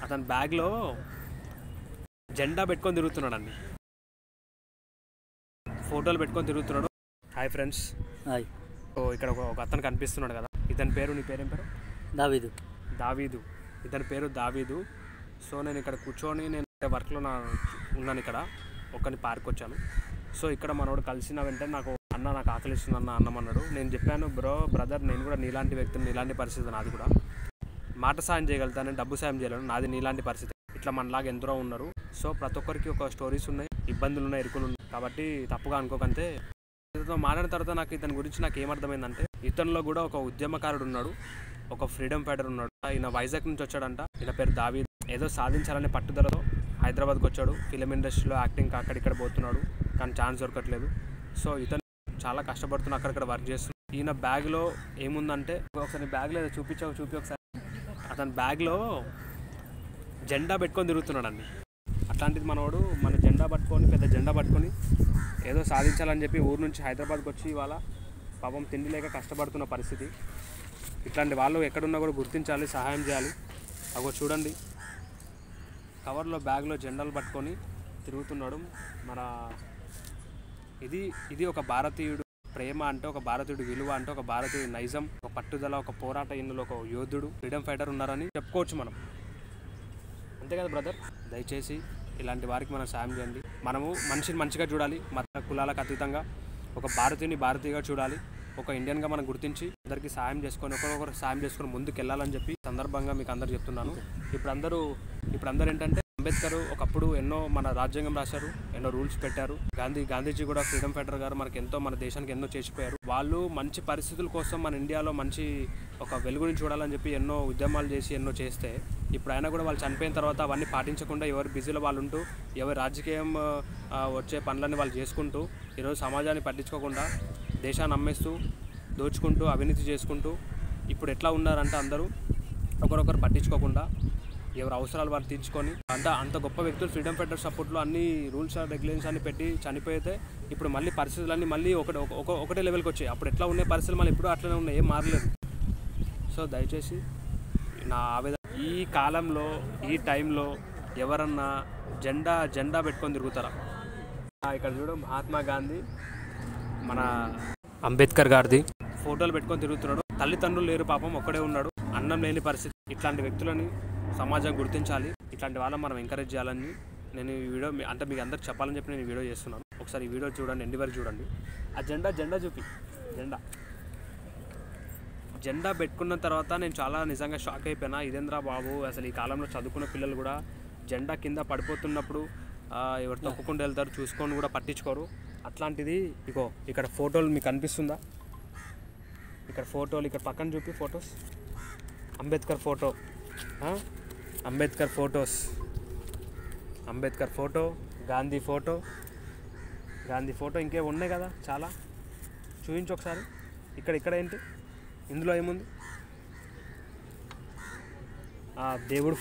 అతని బ్యాగ్లో జెండా పెట్టుకొని తిరుగుతున్నాడండి, ఫోటోలు పెట్టుకొని తిరుగుతున్నాడు. Hi friends. హాయ్. ఇక్కడ ఒక అతను కనిపిస్తున్నాడు కదా, ఇతని పేరు, నీ పేరేం పేరు? దావీదు. ఇతని పేరు దావీదు. సో నేను ఇక్కడ కూర్చొని నేను వర్క్లో ఉన్నాను, ఇక్కడ ఒక్కని పార్క్ వచ్చాను. సో ఇక్కడ మనోడు కలిసిన వెంటనే నాకు ఆకలిస్తుంది అన్నం అన్నాడు. నేను చెప్పాను, బ్రదర్ నేను కూడా నీలాంటి వ్యక్తిని, నీలాంటి పరిస్థితి నాది కూడా. మాట సాయం చేయగలుగుతాను, డబ్బు సాయం చేయలేను, నాది నీలాంటి పరిస్థితి. ఇట్లా మనలాగా ఎందరో ఉన్నారు. సో ప్రతి ఒక్కరికి ఒక స్టోరీస్ ఉన్నాయి, ఇబ్బందులు ఉన్నాయి, ఇరుకులు ఉన్నాయి. కాబట్టి తప్పుగా అనుకోకంతే. ఇతనితో మాట్లాడిన తర్వాత నాకు ఇతని గురించి నాకు ఏమర్థమైందంటే, ఇతనిలో కూడా ఒక ఉద్యమకారుడు ఉన్నాడు, ఒక ఫ్రీడమ్ ఫైటర్ ఉన్నాడు. ఈయన వైజాగ్ నుంచి వచ్చాడంట. ఈయన పేరు దావీద్. ఏదో సాధించాలనే పట్టుదలతో హైదరాబాద్కి వచ్చాడు. ఫిలిం ఇండస్ట్రీలో యాక్టింగ్ అక్కడిక్కడ పోతున్నాడు, కానీ ఛాన్స్ దొరకట్లేదు. సో ఇతను చాలా కష్టపడుతున్నా, అక్కడక్కడ వర్క్ చేస్తున్నాడు. ఈయన బ్యాగ్లో ఏముందంటే, ఒకసారి బ్యాగ్లో ఏదో చూపి ఒకసారి. అతని బ్యాగ్లో జెండా పెట్టుకొని తిరుగుతున్నాడండి. అట్లాంటిది మనోడు మన జెండా పట్టుకొని, పెద్ద జెండా పట్టుకొని ఏదో సాధించాలని చెప్పి ఊరు నుంచి హైదరాబాద్కి వచ్చి ఇవాళ పాపం తిండి లేక కష్టపడుతున్న పరిస్థితి. ఇట్లాంటి వాళ్ళు ఎక్కడున్నా కూడా గుర్తించాలి, సహాయం చేయాలి. అగో చూడండి, కవర్లో బ్యాగ్లో జెండాలు పట్టుకొని తిరుగుతున్నాడు. మన ఇది ఒక భారతీయుడు ప్రేమ అంటే, ఒక భారతీయుడు విలువ అంటే, ఒక భారతీయుడు నైజం, ఒక పట్టుదల, ఒక పోరాట, ఇందులో ఒక యోధుడు, ఫ్రీడమ్ ఫైటర్ ఉన్నారని చెప్పుకోవచ్చు మనం. అంతే కదా బ్రదర్? దయచేసి ఇలాంటి వారికి మనం సాయం చేయండి. మనము మనిషిని మంచిగా చూడాలి, మత కులాలకు అతీతంగా ఒక భారతీయుని భారతీయగా చూడాలి. ఒక ఇండియన్గా మనం గుర్తించి అందరికీ సాయం చేసుకొని, ఒకరొకరు సాయం చేసుకొని ముందుకు వెళ్ళాలని చెప్పి సందర్భంగా మీకు అందరు చెప్తున్నాను. ఇప్పుడు అందరూ ఏంటంటే, అంబేద్కర్ ఒకప్పుడు ఎన్నో మన రాజ్యాంగం రాశారు, ఎన్నో రూల్స్ పెట్టారు. గాంధీజీ కూడా ఫ్రీడమ్ ఫైటర్ గారు మనకి ఎంతో, మన దేశానికి ఎన్నో చేసిపోయారు. వాళ్ళు మంచి పరిస్థితుల కోసం మన ఇండియాలో మంచి ఒక వెలుగుని చూడాలని చెప్పి ఎన్నో ఉద్యమాలు చేసి ఎన్నో చేస్తే, ఇప్పుడు అయినా కూడా వాళ్ళు చనిపోయిన తర్వాత అవన్నీ పాటించకుండా ఎవరి బిజీలో వాళ్ళు ఉంటూ, ఎవరి రాజకీయం వచ్చే పనులన్నీ వాళ్ళు చేసుకుంటూ, ఈరోజు సమాజాన్ని పట్టించుకోకుండా దేశాన్ని అమ్మేస్తూ, దోచుకుంటూ, అవినీతి చేసుకుంటూ ఇప్పుడు ఎట్లా ఉన్నారంటే, అందరూ ఒకరొకరు పట్టించుకోకుండా ఎవరి అవసరాలు వారు తీర్చుకొని, అంత గొప్ప వ్యక్తులు ఫ్రీడమ్ ఫైటర్ సపోర్ట్లో అన్ని రూల్స్ అండ్ రెగ్యులేషన్స్ అన్ని పెట్టి చనిపోతే, ఇప్పుడు మళ్ళీ పరిస్థితులన్నీ మళ్ళీ ఒకటే లెవెల్కి వచ్చాయి. అప్పుడు ఎట్లా ఉన్నాయి పరిస్థితులు మళ్ళీ ఇప్పుడు అట్లనే ఉన్నాయి, ఏం మారలేదు. సో దయచేసి నా ఆవేదన, ఈ కాలంలో ఈ టైంలో ఎవరన్నా జెండా పెట్టుకొని తిరుగుతారా? ఇక్కడ చూడు, మహాత్మా గాంధీ, మన అంబేద్కర్ గారిది ఫోటోలు పెట్టుకొని తిరుగుతున్నాడు. తల్లిదండ్రులు లేరు పాపం, ఒక్కడే ఉన్నాడు, అన్నం లేని పరిస్థితి. ఇట్లాంటి వ్యక్తులని సమాజం గుర్తించాలి, ఇట్లాంటి వాళ్ళని మనం ఎంకరేజ్ చేయాలని నేను ఈ వీడియో అంటే మీకు అందరికి చెప్పాలని చెప్పి నేను ఈ వీడియో చేస్తున్నాను. ఒకసారి ఈ వీడియో చూడండి, ఎండి వరకు చూడండి. ఆ జెండా చూపి, జెండా పెట్టుకున్న తర్వాత నేను చాలా నిజంగా షాక్ అయిపోయినా. ఇదేంద్రా బాబు, అసలు ఈ కాలంలో చదువుకున్న పిల్లలు కూడా జెండా కింద పడిపోతున్నప్పుడు ఎవరు తొక్కుకుంటూ వెళ్తారు, చూసుకొని కూడా పట్టించుకోరు. అట్లాంటిది ఇగో ఇక్కడ ఫోటోలు మీకు కనిపిస్తుందా? ఇక్కడ ఫోటోలు, ఇక్కడ పక్కన చూపి photos, Ambedkar photo, Ambedkar photo, Gandhi photo, ఇంకే ఉన్నాయి కదా చాలా. చూపించు ఒకసారి. ఇక్కడ ఏంటి, ఇందులో ఏముంది? దేవుడు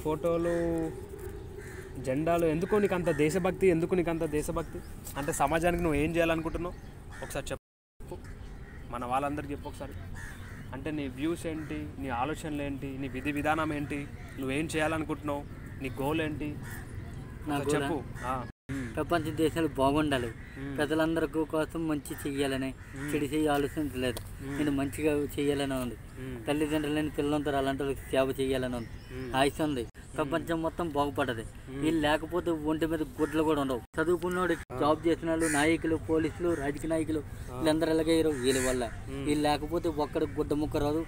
ఫోటోలు, జెండాలు. ఎందుకు నీకు అంత దేశభక్తి? అంటే సమాజానికి నువ్వు ఏం చేయాలనుకుంటున్నావు ఒకసారి చెప్పు, మన వాళ్ళందరికీ చెప్పు ఒకసారి. అంటే నీ వ్యూస్ ఏంటి, నీ ఆలోచనలు ఏంటి, నీ విధి విధానం ఏంటి, నువ్వేం చేయాలనుకుంటున్నావు, నీ గోల్ ఏంటి చెప్పు. ప్రపంచ దేశాలు బాగుండాలి, ప్రజలందరి కోసం మంచి చెయ్యాలని, చెడు చేయ ఆలోచించలేదు. నేను మంచిగా చెయ్యాలని ఉంది, తల్లిదండ్రులని పిల్లలంతా అలాంటి సేవ చేయాలని ఉంది, ఆశ ఉంది. ప్రపంచం మొత్తం బాగుపడదు. వీళ్ళు లేకపోతే ఒంటి మీద గుడ్లు కూడా ఉండవు. చదువుకున్నోడు, జాబ్ చేసిన వాళ్ళు, నాయకులు, పోలీసులు, రాజకీయ నాయకులు వీళ్ళందరూ ఎలాగే వీళ్ళ వల్ల. వీళ్ళు లేకపోతే ఒక్కడికి గుడ్డ ముక్క రాదు,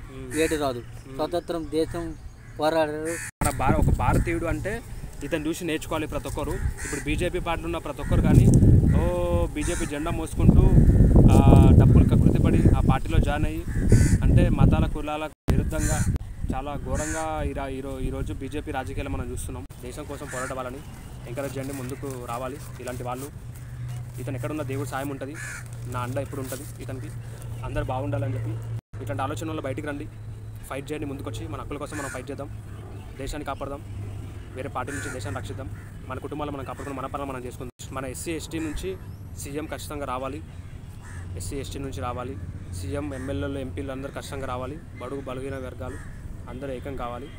ఏటి రాదు. స్వతంత్రం దేశం పోరాడారు. ఒక భారతీయుడు అంటే ఇతను చూసి నేర్చుకోవాలి ప్రతి ఒక్కరు. ఇప్పుడు బీజేపీ పార్టీలో ఉన్న ప్రతి ఒక్కరు కానీ బీజేపీ జెండా మోసుకుంటూ డబ్బులు కకృతిపడి ఆ పార్టీలో జాయిన్ అయ్యి, అంటే మతాల కులాలకు విరుద్ధంగా చాలా ఘోరంగా ఈరోజు బీజేపీ రాజకీయాలు మనం చూస్తున్నాం. దేశం కోసం పోరాట వాళ్ళని ఎంకరేజ్ చేయండి, ముందుకు రావాలి ఇలాంటి వాళ్ళు. ఇతను ఎక్కడున్న దేవుడు సాయం ఉంటుంది, నా అండ ఎప్పుడు ఉంటుంది ఇతనికి. అందరూ బాగుండాలని చెప్పి ఇట్లాంటి ఆలోచన వల్ల బయటికి రండి, ఫైట్ చేయండి, ముందుకొచ్చి మన హక్కుల కోసం మనం ఫైట్ చేద్దాం, దేశాన్ని కాపాడదాం, వేరే పార్టీ నుంచి దేశాన్ని రక్షిద్దాం, మన కుటుంబాలు మనం కాపాడుకుని మన పనులు మనం చేసుకుందాం. మన ఎస్సీ ఎస్టీ నుంచి సీఎం ఖచ్చితంగా రావాలి, సీఎం ఎమ్మెల్యేలు ఎంపీలు అందరూ ఖచ్చితంగా రావాలి, బడుగు బలహీన వర్గాలు అందరూ ఏకం కావాలి.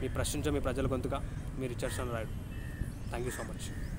మీ ప్రశ్నించే మీ ప్రజల గొంతుగా మీరు Richardson Rayudu. Thank you so much.